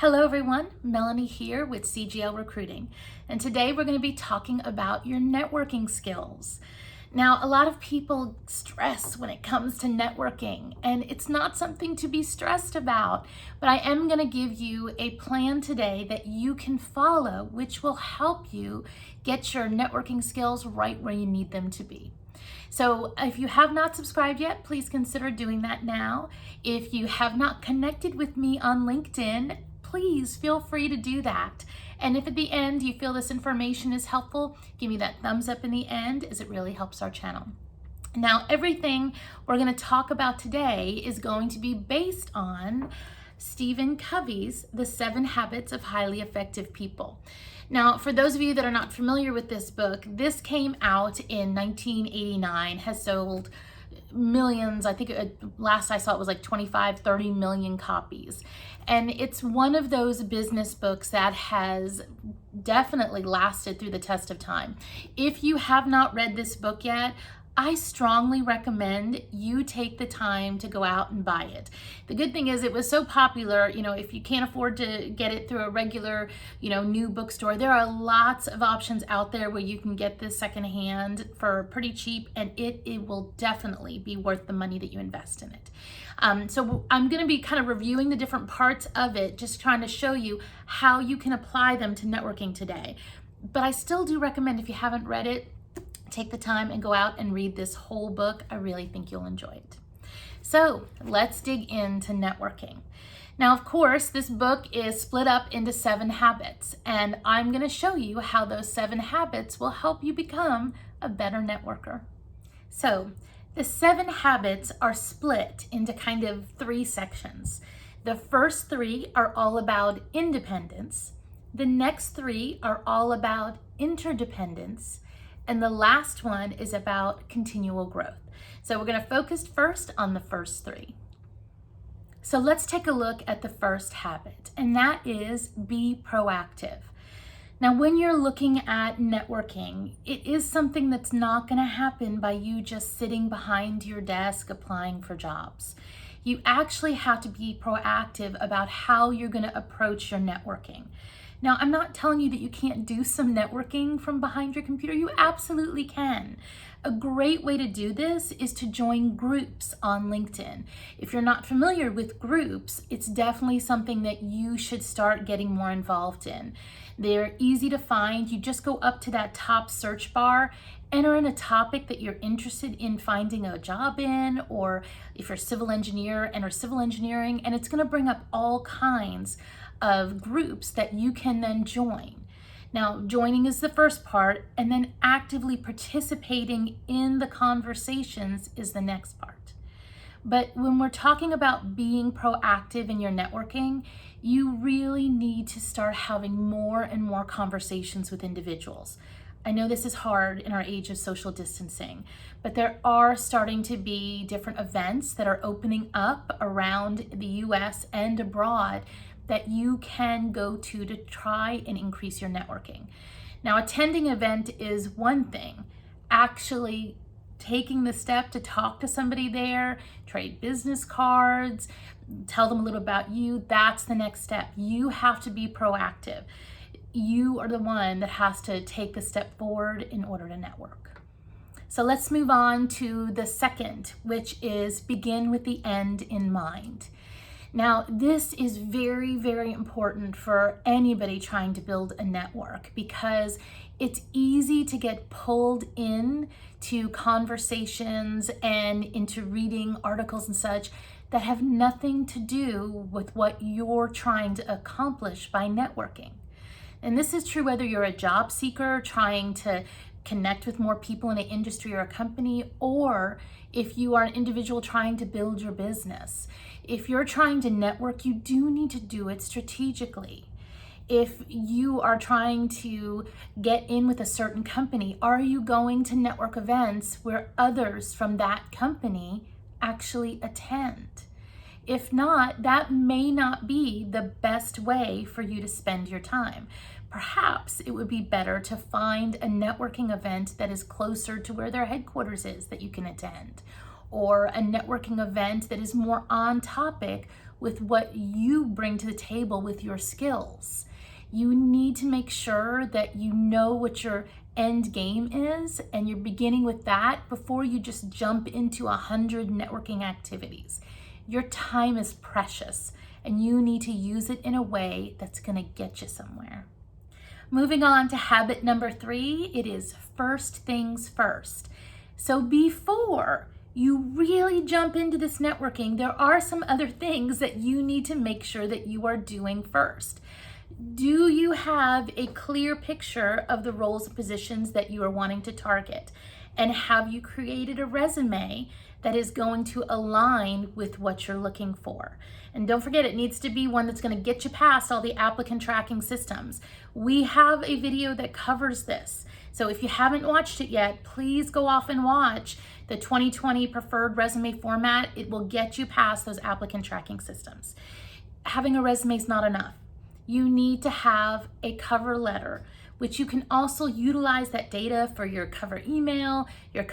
Hello everyone, Melanie here with CGL Recruiting, and today we're going to be talking about your networking skills. Now, a lot of people stress when it comes to networking, and it's not something to be stressed about, but I am going to give you a plan today that you can follow, which will help you get your networking skills right where you need them to be. So if you have not subscribed yet, please consider doing that now. If you have not connected with me on LinkedIn, please feel free to do that. And if at the end you feel this information is helpful, give me that thumbs up in the end, as it really helps our channel. Now, everything we're going to talk about today is going to be based on Stephen Covey's The 7 Habits of Highly Effective People. Now, for those of you that are not familiar with this book, this came out in 1989, has sold millions. I think last I saw it was like 25-30 million copies. And it's one of those business books that has definitely lasted through the test of time. If you have not read this book yet, I strongly recommend you take the time to go out and buy it. The good thing is it was so popular, if you can't afford to get it through a regular, new bookstore, there are lots of options out there where you can get this secondhand for pretty cheap, and it will definitely be worth the money that you invest in it. So I'm going to be kind of reviewing the different parts of it, just trying to show you how you can apply them to networking today. But I still do recommend, if you haven't read it, take the time and go out and read this whole book. I really think you'll enjoy it. So let's dig into networking. Now, of course, this book is split up into 7 habits, and I'm going to show you how those 7 habits will help you become a better networker. So the 7 habits are split into kind of 3 sections. The first 3 are all about independence. The next 3 are all about interdependence. And the last one is about continual growth. So we're going to focus first on the first 3. So let's take a look at the first habit, and that is be proactive. Now, when you're looking at networking, it is something that's not going to happen by you just sitting behind your desk applying for jobs. You actually have to be proactive about how you're going to approach your networking. Now, I'm not telling you that you can't do some networking from behind your computer. You absolutely can. A great way to do this is to join groups on LinkedIn. If you're not familiar with groups, it's definitely something that you should start getting more involved in. They're easy to find. You just go up to that top search bar, enter in a topic that you're interested in finding a job in, or if you're a civil engineer, enter civil engineering, and it's going to bring up all kinds of groups that you can then join. Now, joining is the first part, and then actively participating in the conversations is the next part. But when we're talking about being proactive in your networking, you really need to start having more and more conversations with individuals. I know this is hard in our age of social distancing, but there are starting to be different events that are opening up around the US and abroad that you can go to try and increase your networking. Now, attending an event is one thing. Actually taking the step to talk to somebody there, trade business cards, tell them a little about you, that's the next step. You have to be proactive. You are the one that has to take the step forward in order to network. So let's move on to the second, which is begin with the end in mind. Now, this is very, very important for anybody trying to build a network, because it's easy to get pulled in to conversations and into reading articles and such that have nothing to do with what you're trying to accomplish by networking. And this is true whether you're a job seeker trying to connect with more people in an industry or a company, or if you are an individual trying to build your business. If you're trying to network, you do need to do it strategically. If you are trying to get in with a certain company, are you going to network events where others from that company actually attend? If not, that may not be the best way for you to spend your time. Perhaps it would be better to find a networking event that is closer to where their headquarters is that you can attend, or a networking event that is more on topic with what you bring to the table with your skills. You need to make sure that you know what your end game is, and you're beginning with that before you just jump into 100 networking activities. Your time is precious, and you need to use it in a way that's going to get you somewhere. Moving on to habit number 3, it is first things first. So before you really jump into this networking, there are some other things that you need to make sure that you are doing first. Do you have a clear picture of the roles and positions that you are wanting to target? And have you created a resume that is going to align with what you're looking for? And don't forget, it needs to be one that's going to get you past all the applicant tracking systems. We have a video that covers this. So if you haven't watched it yet, please go off and watch the 2020 preferred resume format. It will get you past those applicant tracking systems. Having a resume is not enough. You need to have a cover letter, which you can also utilize that data for your cover email, your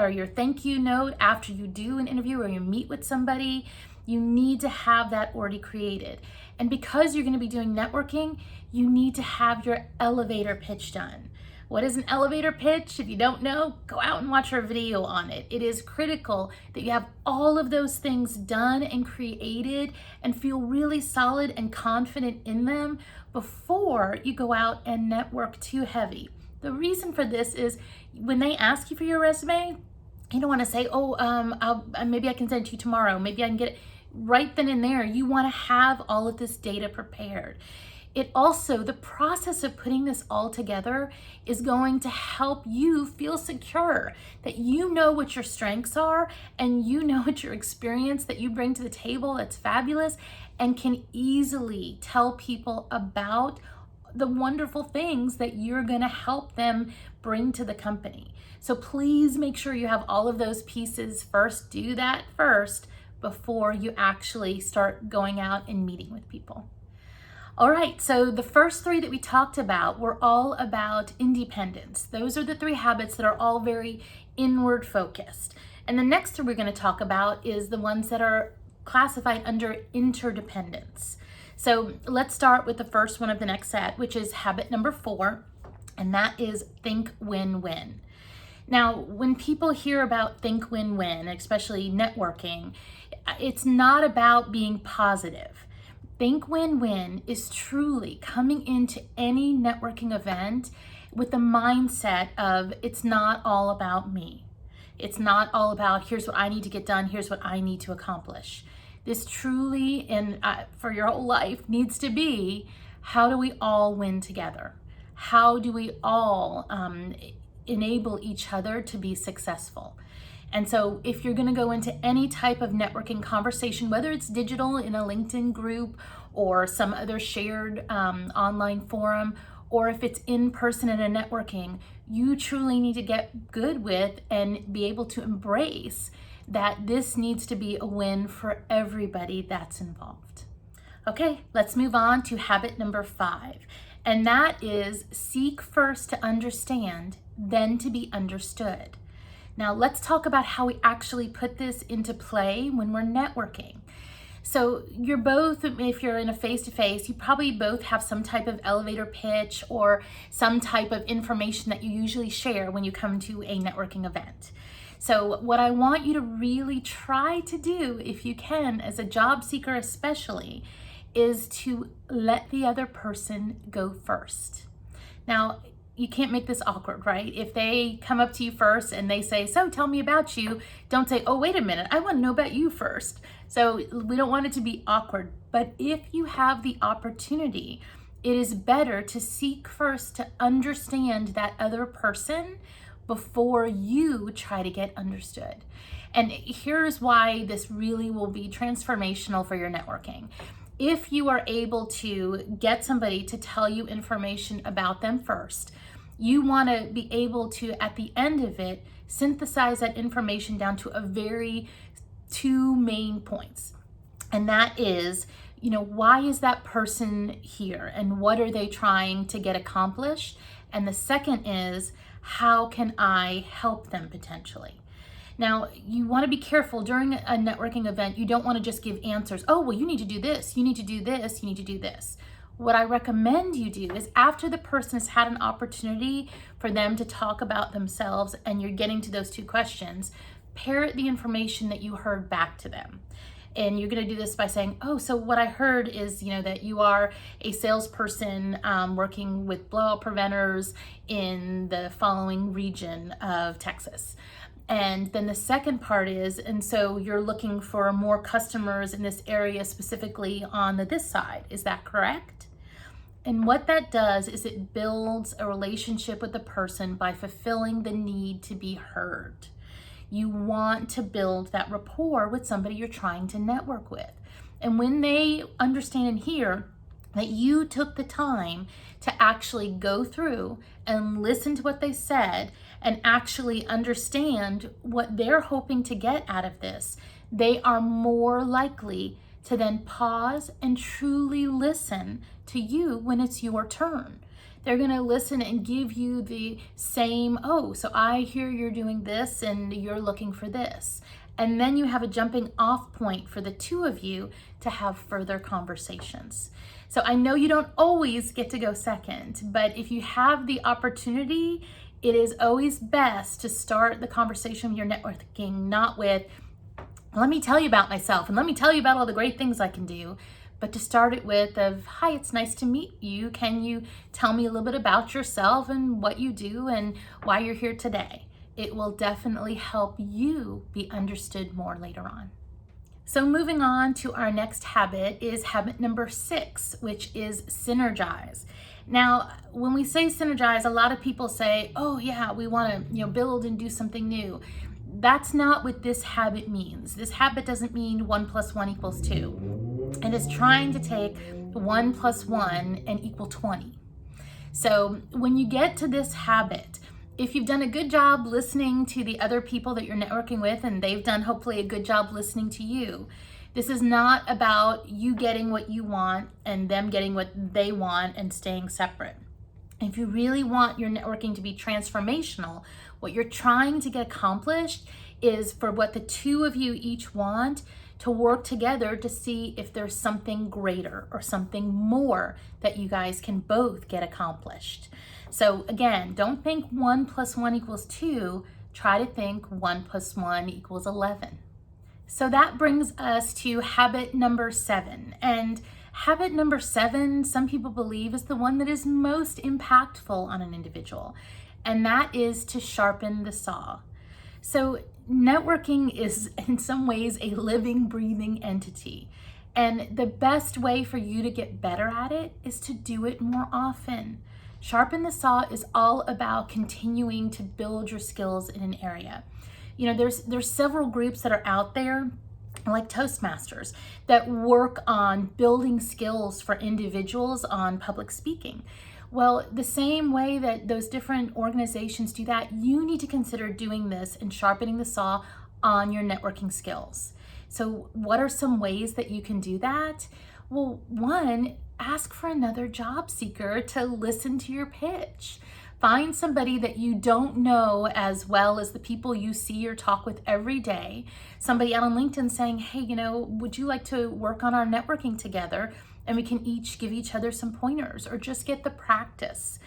your thank you note after you do an interview or you meet with somebody. You need to have that already created. And because you're going to be doing networking, you need to have your elevator pitch done. What is an elevator pitch? If you don't know, go out and watch our video on it. It is critical that you have all of those things done and created and feel really solid and confident in them before you go out and network too heavy. The reason for this is when they ask you for your resume, you don't want to say, maybe I can send it to you tomorrow. Maybe I can get it right then and there. You want to have all of this data prepared. It also, the process of putting this all together is going to help you feel secure that you know what your strengths are and you know what your experience that you bring to the table that's fabulous and can easily tell people about the wonderful things that you're going to help them bring to the company. So please make sure you have all of those pieces first. Do that first before you actually start going out and meeting with people. All right, so the first 3 that we talked about were all about independence. Those are the 3 habits that are all very inward focused. And the next 3 we're going to talk about is the ones that are classified under interdependence. So let's start with the first one of the next set, which is habit number 4, and that is think win-win. Now, when people hear about think win-win, especially networking, it's not about being positive. Think win-win is truly coming into any networking event with the mindset of it's not all about me. It's not all about here's what I need to get done, here's what I need to accomplish. This truly, and for your whole life, needs to be how do we all win together? How do we all enable each other to be successful? And so if you're going to go into any type of networking conversation, whether it's digital in a LinkedIn group or some other shared online forum, or if it's in person in a networking, you truly need to get good with and be able to embrace that this needs to be a win for everybody that's involved. Okay, let's move on to habit number 5. And that is seek first to understand, then to be understood. Now let's talk about how we actually put this into play when we're networking. So you're both, if you're in a face-to-face, you probably both have some type of elevator pitch or some type of information that you usually share when you come to a networking event. So what I want you to really try to do, if you can, as a job seeker especially, is to let the other person go first. Now, you can't make this awkward, right? If they come up to you first and they say, so tell me about you, don't say, oh, wait a minute, I want to know about you first. So we don't want it to be awkward. But if you have the opportunity, it is better to seek first to understand that other person before you try to get understood. And here's why this really will be transformational for your networking. If you are able to get somebody to tell you information about them first, you want to be able to, at the end of it, synthesize that information down to a very 2 main points. And that is, why is that person here and what are they trying to get accomplished? And the second is, how can I help them potentially? Now, you want to be careful during a networking event. You don't want to just give answers. Oh, well, you need to do this, you need to do this, you need to do this. What I recommend you do is after the person has had an opportunity for them to talk about themselves and you're getting to those 2 questions, parrot the information that you heard back to them. And you're going to do this by saying, oh, so what I heard is, that you are a salesperson working with blowout preventers in the following region of Texas. And then the second part is, and so you're looking for more customers in this area, specifically on this side. Is that correct? And what that does is it builds a relationship with the person by fulfilling the need to be heard. You want to build that rapport with somebody you're trying to network with. And when they understand and hear that you took the time to actually go through and listen to what they said and actually understand what they're hoping to get out of this, they are more likely to then pause and truly listen to you when it's your turn. They're going to listen and give you the same, oh, so I hear you're doing this and you're looking for this. And then you have a jumping off point for the 2 of you to have further conversations. So I know you don't always get to go second, but if you have the opportunity, it is always best to start the conversation with your networking, not with, let me tell you about myself and let me tell you about all the great things I can do. But to start it with hi, it's nice to meet you. Can you tell me a little bit about yourself and what you do and why you're here today? It will definitely help you be understood more later on. So moving on to our next habit is habit number 6, which is synergize. Now, when we say synergize, a lot of people say, oh yeah, we want to build and do something new. That's not what this habit means. This habit doesn't mean 1 + 1 = 2. It is trying to take 1 + 1 and equal 20. So when you get to this habit, if you've done a good job listening to the other people that you're networking with, and they've done hopefully a good job listening to you, this is not about you getting what you want and them getting what they want and staying separate. If you really want your networking to be transformational, what you're trying to get accomplished is for what the 2 of you each want to work together to see if there's something greater or something more that you guys can both get accomplished. So again, don't think 1 + 1 = 2. Try to think 1 + 1 = 11. So that brings us to habit number 7. And habit number 7, some people believe, is the one that is most impactful on an individual. And that is to sharpen the saw. So networking is in some ways a living, breathing entity. And the best way for you to get better at it is to do it more often. Sharpen the Saw is all about continuing to build your skills in an area. There's several groups that are out there, like Toastmasters, that work on building skills for individuals on public speaking. Well, the same way that those different organizations do that, you need to consider doing this and sharpening the saw on your networking skills. So what are some ways that you can do that? Well, 1, ask for another job seeker to listen to your pitch. Find somebody that you don't know as well as the people you see or talk with every day. Somebody out on LinkedIn saying, hey, would you like to work on our networking together? And we can each give each other some pointers or just get the practice.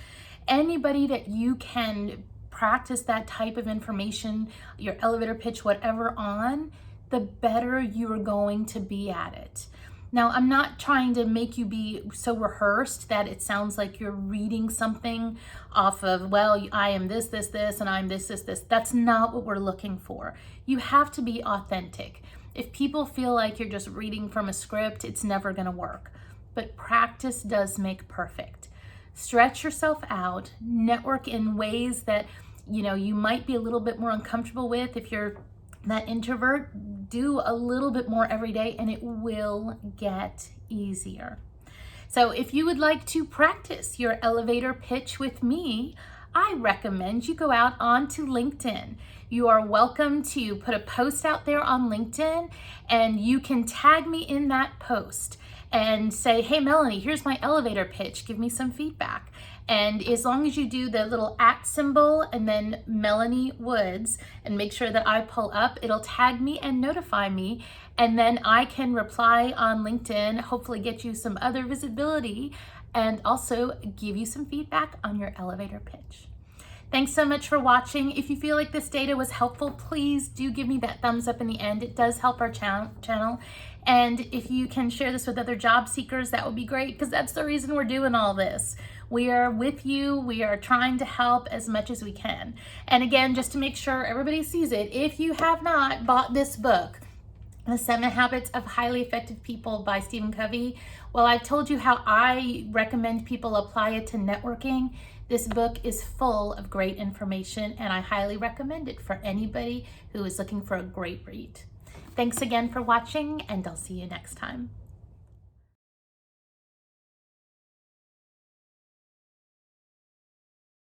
Anybody that you can practice that type of information, your elevator pitch, whatever on, the better you are going to be at it. Now, I'm not trying to make you be so rehearsed that it sounds like you're reading something off of, well, I am this, and I'm this. That's not what we're looking for. You have to be authentic. If people feel like you're just reading from a script, it's never going to work. But practice does make perfect. Stretch yourself out, network in ways that, you might be a little bit more uncomfortable with. If you're that introvert, do a little bit more every day and it will get easier. So if you would like to practice your elevator pitch with me, I recommend you go out onto LinkedIn. You are welcome to put a post out there on LinkedIn and you can tag me in that post. and say, hey, Melanie, here's my elevator pitch. Give me some feedback. And as long as you do the little @ symbol and then Melanie Woods and make sure that I pull up, it'll tag me and notify me. And then I can reply on LinkedIn, hopefully get you some other visibility and also give you some feedback on your elevator pitch. Thanks so much for watching. If you feel like this data was helpful, please do give me that thumbs up in the end. It does help our channel. And if you can share this with other job seekers, that would be great, because that's the reason we're doing all this. We are with you. We are trying to help as much as we can. And again, just to make sure everybody sees it, if you have not bought this book, The 7 Habits of Highly Effective People by Stephen Covey, well, I've told you how I recommend people apply it to networking. This book is full of great information, and I highly recommend it for anybody who is looking for a great read. Thanks again for watching, and I'll see you next time.